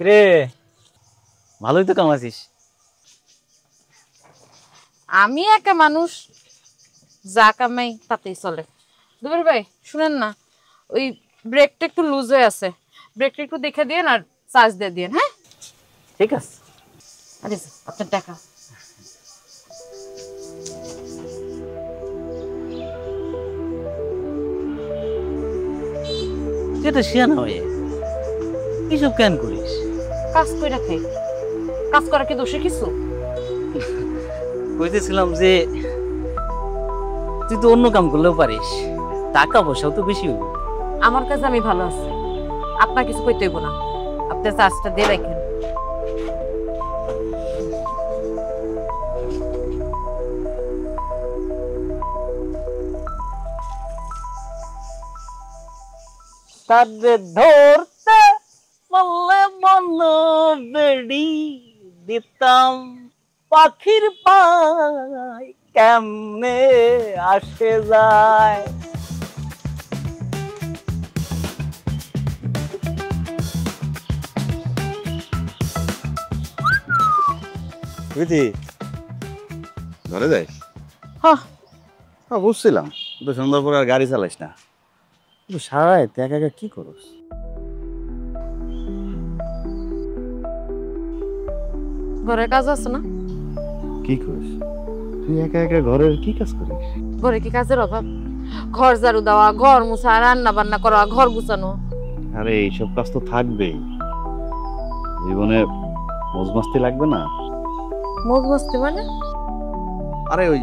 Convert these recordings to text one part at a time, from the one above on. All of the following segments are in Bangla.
রে ভালোই তো কামাইছিস। আমি একা মানুষ, যা কামাই তাতেই চলে। দুবের ভাই শুনেন না, ওই ব্রেকটা একটু লুজ হয়ে আছে, ব্রেকটা একটু দেখে দিয়েন আর চার্জ দিয়ে দিয়েন। হ্যাঁ ঠিক আছে। আরে আপনার টাকা। তুই তো শিয়ানা হয়ে এইসব কেন করিস? কাজ কইরা খাই, কাজ করা কি দোষে কিছু? কইতেছিলাম যে তুই তো অন্য কাম করলেও পারিস, টাকা পয়সাও তো বেশি হইব। আমার কাছে আমি ভালো আছি, আপনার কিছু কইতে হইব না। আপনার চার্জটা দিয়ে রাখেন। তারে ধরতে বললে মন বেড়ি দিতাম, পাখির পায় কেমনে আসে যায়। প্রীতি ঘরে যাইস? হ্যাঁ হ্যাঁ বুঝছিলাম, তো সন্ধ্যার পরে আর গাড়ি চালাইস না। কিন্তু সারা রাত একা একা কি করস? ঘরের কাজ আছে না? কি করিস তুই একা একা? ঘরের কি কাজ করিস? ঘরে কি কাজের অভাব? ঘর ঝাড়ু দেওয়া, ঘর মুছা, রান্না বান্না করা, ঘর গুছানো। আরে এইসব কাজ তো থাকবেই, জীবনে মজ মাস্তি লাগবে না? মজ মস্তি মানে? আরে ওই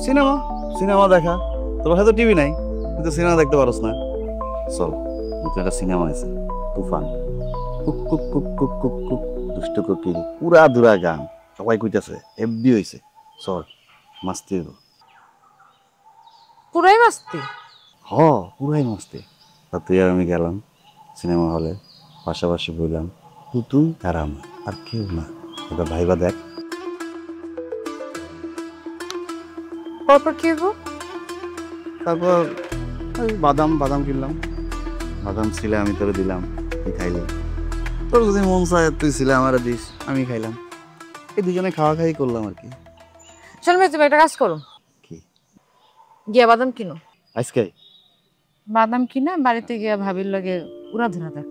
সিনেমা সিনেমা দেখা, তোর হয়তো টিভি নাই, তুই তো সিনেমা দেখতে পারস না। চল, নতুন একটা সিনেমা আছে তুফান, কুক কুক কুক কুক কুক কুক, দুষ্ট কোকিল, পুরা দুরা গান, সবাই কইতাছে হেব্বি হইছে। চল, মাস্তি হইব। পুরাই মাস্তি? হ, পুরাই মাস্তি। তা তুই আর আমি গেলাম সিনেমা হলে, পাশাপাশি বললাম তুই আর আমি, আর কেউ না। ওটা ভাইবা দেখ। তারপর কি হইব? তারপর ওই বাদাম বাদাম কিনলাম, বাদাম ছিলে আমি তোরে দিলাম, তুই খাইলি। তোর যদি মন চায় তুই ছিলে আমার দিস, আমি খাইলাম। এই দুজনে খাওয়া খাই করলাম আর কি। চল মেয়ে, তুমি একটা কাজ করো, কি? গিয়া বাদাম কিনো। আজকে বাদাম কিনা বাড়িতে গিয়া ভাবির লগে উড়া ধরা দেখ।